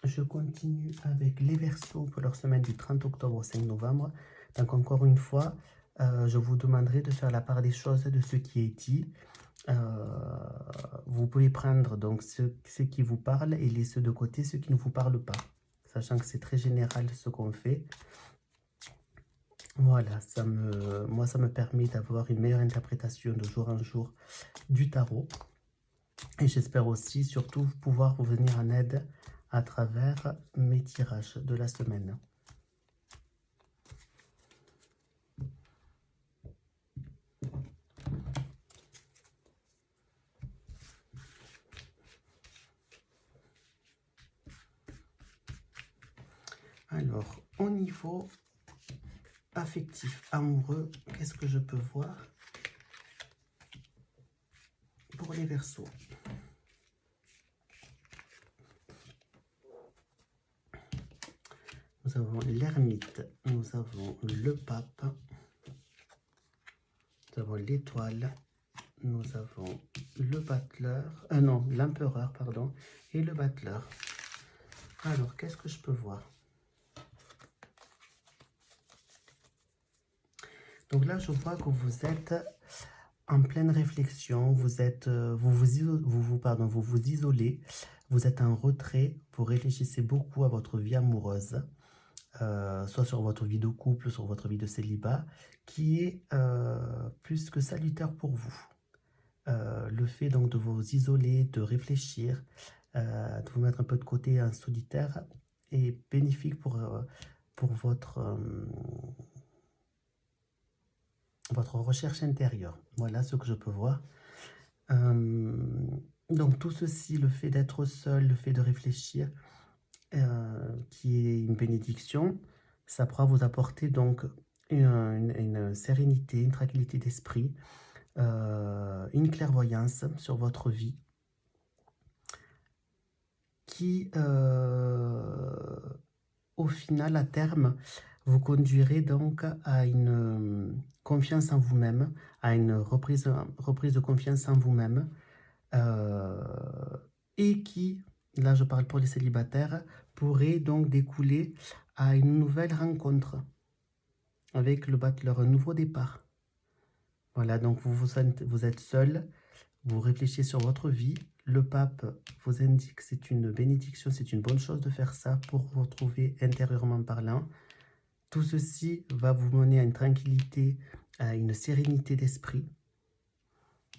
je continue avec les Verseaux pour leur semaine du 30 octobre au 5 novembre. Donc encore une fois, je vous demanderai de faire la part des choses de ce qui est dit. Vous pouvez prendre donc ce qui vous parle et laisser de côté ce qui ne vous parle pas, sachant que c'est très général ce qu'on fait. Voilà, moi ça me permet d'avoir une meilleure interprétation de jour en jour du tarot. Et j'espère aussi surtout pouvoir vous venir en aide à travers mes tirages de la semaine. Alors, au niveau affectif, amoureux, qu'est-ce que je peux voir pour les Verseaux? Nous avons l'ermite, nous avons le pape, nous avons l'étoile, nous avons le battleur, non, l'empereur, pardon, et le battleur. Alors, qu'est-ce que je peux voir? Donc là, je vois que vous êtes en pleine réflexion, vous vous isolez, vous êtes en retrait, vous réfléchissez beaucoup à votre vie amoureuse, soit sur votre vie de couple, sur votre vie de célibat, qui est plus que salutaire pour vous. Le fait donc de vous isoler, de réfléchir, de vous mettre un peu de côté en solitaire est bénéfique pour votre recherche intérieure. Voilà ce que je peux voir. Donc tout ceci, le fait d'être seul, le fait de réfléchir, qui est une bénédiction, ça pourra vous apporter donc une sérénité, une tranquillité d'esprit, une clairvoyance sur votre vie qui, au final, à terme, vous conduirez donc à une confiance en vous-même, à une reprise de confiance en vous-même, et qui, là je parle pour les célibataires, pourrait donc découler à une nouvelle rencontre avec le battleur, un nouveau départ. Voilà, donc vous êtes seul, vous réfléchissez sur votre vie. Le pape vous indique que c'est une bénédiction, c'est une bonne chose de faire ça pour vous retrouver intérieurement parlant. Tout ceci va vous mener à une tranquillité, à une sérénité d'esprit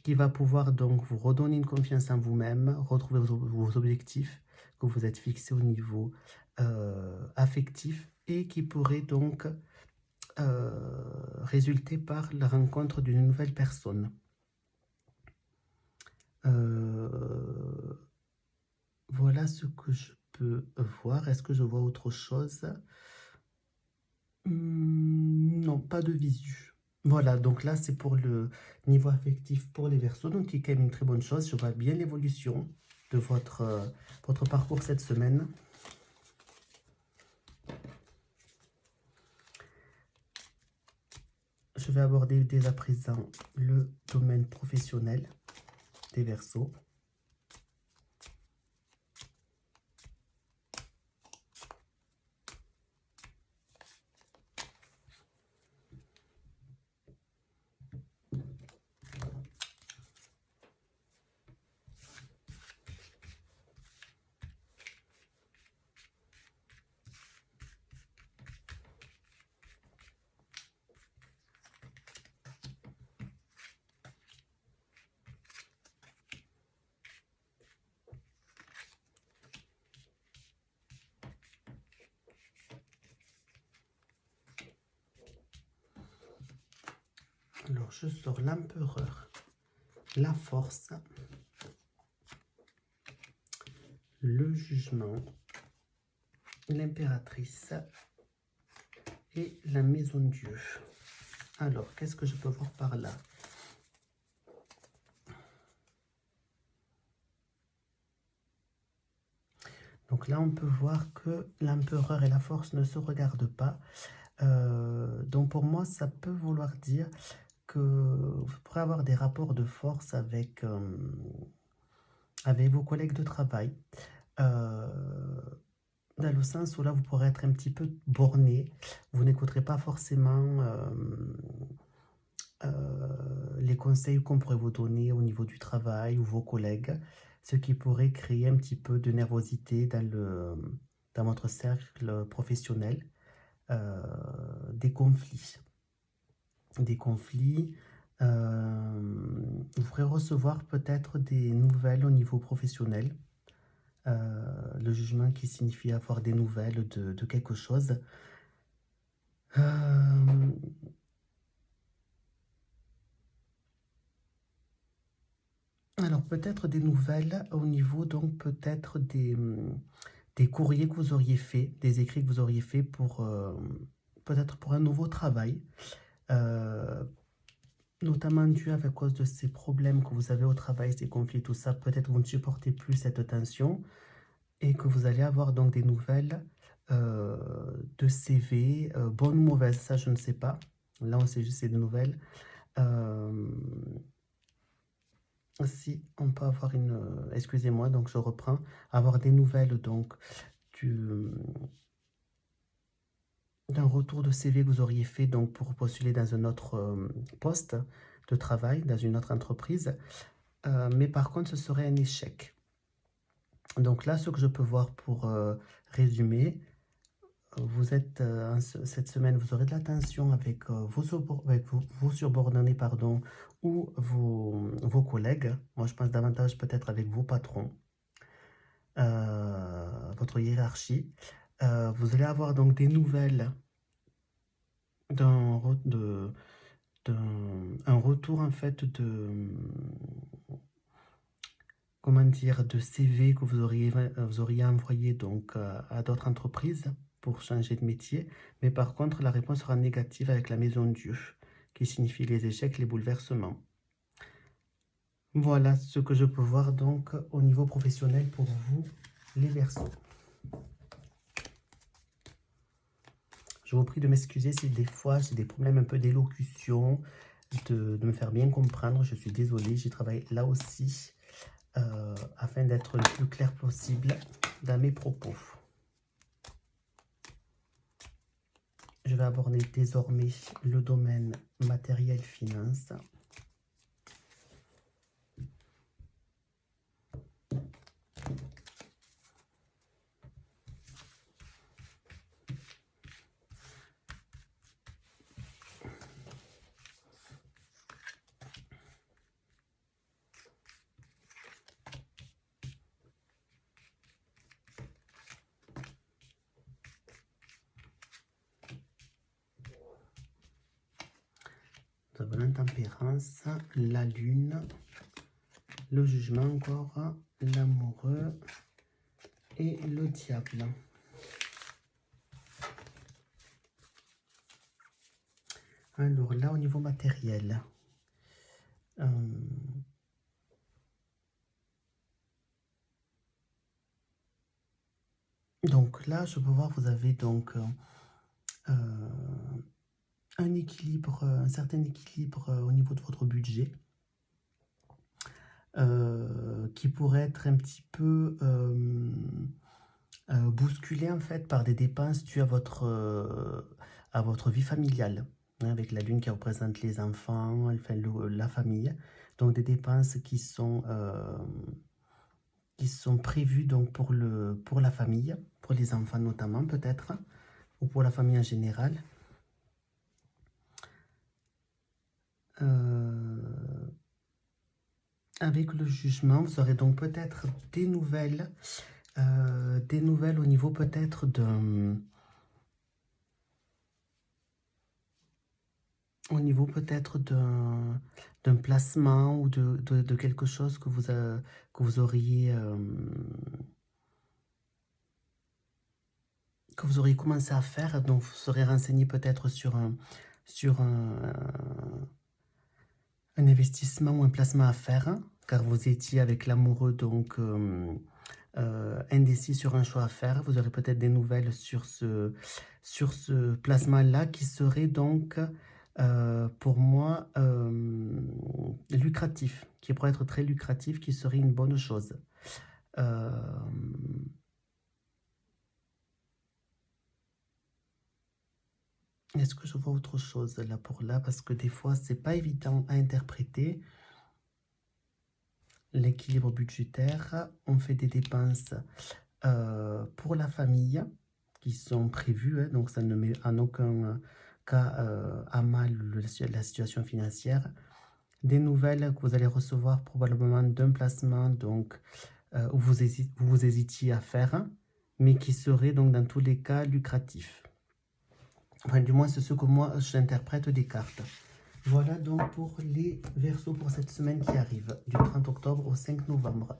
qui va pouvoir donc vous redonner une confiance en vous-même, retrouver vos objectifs que vous êtes fixés au niveau affectif et qui pourrait donc résulter par la rencontre d'une nouvelle personne. Voilà ce que je peux voir. Est-ce que je vois autre chose? Non, pas de visu. Voilà, donc là, c'est pour le niveau affectif pour les Verseaux, donc qui est quand même une très bonne chose. Je vois bien l'évolution de votre parcours cette semaine. Je vais aborder dès à présent le domaine professionnel des Verseaux. Alors, je sors l'empereur, la force, le jugement, l'impératrice et la maison de Dieu. Alors, qu'est-ce que je peux voir par là? Donc là, on peut voir que l'empereur et la force ne se regardent pas. Donc pour moi, ça peut vouloir dire que vous pourrez avoir des rapports de force avec vos collègues de travail. dans le sens où là, vous pourrez être un petit peu borné. Vous n'écouterez pas forcément les conseils qu'on pourrait vous donner au niveau du travail ou vos collègues, ce qui pourrait créer un petit peu de nervosité dans votre cercle professionnel, euh, des conflits. Des conflits, vous pourrez recevoir peut-être des nouvelles au niveau professionnel, le jugement qui signifie avoir des nouvelles de quelque chose. Alors peut-être des nouvelles au niveau donc peut-être des courriers que vous auriez fait, des écrits que vous auriez fait pour peut-être pour un nouveau travail, euh, notamment dû à cause de ces problèmes que vous avez au travail, ces conflits, tout ça, peut-être vous ne supportez plus cette tension et que vous allez avoir donc des nouvelles de CV, bonnes ou mauvaises, ça je ne sais pas. Là on sait juste c'est des nouvelles. Si on peut avoir une... excusez-moi, donc je reprends. Avoir des nouvelles donc d'un retour de CV que vous auriez fait donc pour postuler dans un autre poste de travail, dans une autre entreprise. Mais par contre, ce serait un échec. Donc là, ce que je peux voir pour résumer, vous êtes, cette semaine, vous aurez de la tension avec, vos subordonnés pardon, ou vos collègues. Moi, je pense davantage peut-être avec vos patrons, votre hiérarchie. Vous allez avoir donc des nouvelles d'un un retour en fait comment dire, de CV que vous auriez envoyé donc à d'autres entreprises pour changer de métier. Mais par contre, la réponse sera négative avec la maison Dieu, qui signifie les échecs, les bouleversements. Voilà ce que je peux voir donc au niveau professionnel pour vous, les Verseaux. Je vous prie de m'excuser si des fois j'ai des problèmes un peu d'élocution, de me faire bien comprendre. Je suis désolée, j'y travaille là aussi afin d'être le plus clair possible dans mes propos. Je vais aborder désormais le domaine matériel-finance. Nous avons l'intempérance, la lune, le jugement encore, l'amoureux et le diable. Alors là, au niveau matériel, donc là, je peux voir, vous avez donc un équilibre, un certain équilibre au niveau de votre budget, qui pourrait être un petit peu bousculé en fait par des dépenses dues à votre vie familiale, hein, avec la lune qui représente les enfants, enfin la famille, donc des dépenses qui sont prévues donc pour la famille, pour les enfants notamment peut-être, ou pour la famille en général. Avec le jugement, vous aurez donc peut-être des nouvelles au niveau peut-être d'un placement ou de quelque chose que vous auriez commencé à faire. Donc vous serez renseigné peut-être sur un investissement ou un placement à faire, car vous étiez avec l'amoureux donc indécis sur un choix à faire. Vous aurez peut-être des nouvelles sur ce placement-là qui serait donc pour moi lucratif, qui pourrait être très lucratif, qui serait une bonne chose. Est-ce que je vois autre chose là pour là? Parce que des fois, c'est pas évident à interpréter. L'équilibre budgétaire, on fait des dépenses pour la famille qui sont prévues, hein, donc ça ne met en aucun cas à mal la situation financière. Des nouvelles que vous allez recevoir probablement d'un placement donc, où vous hésitiez à faire, mais qui serait donc dans tous les cas lucratif. Enfin, du moins, c'est ce que moi j'interprète des cartes. Voilà donc pour les Verseaux pour cette semaine qui arrive, du 30 octobre au 5 novembre.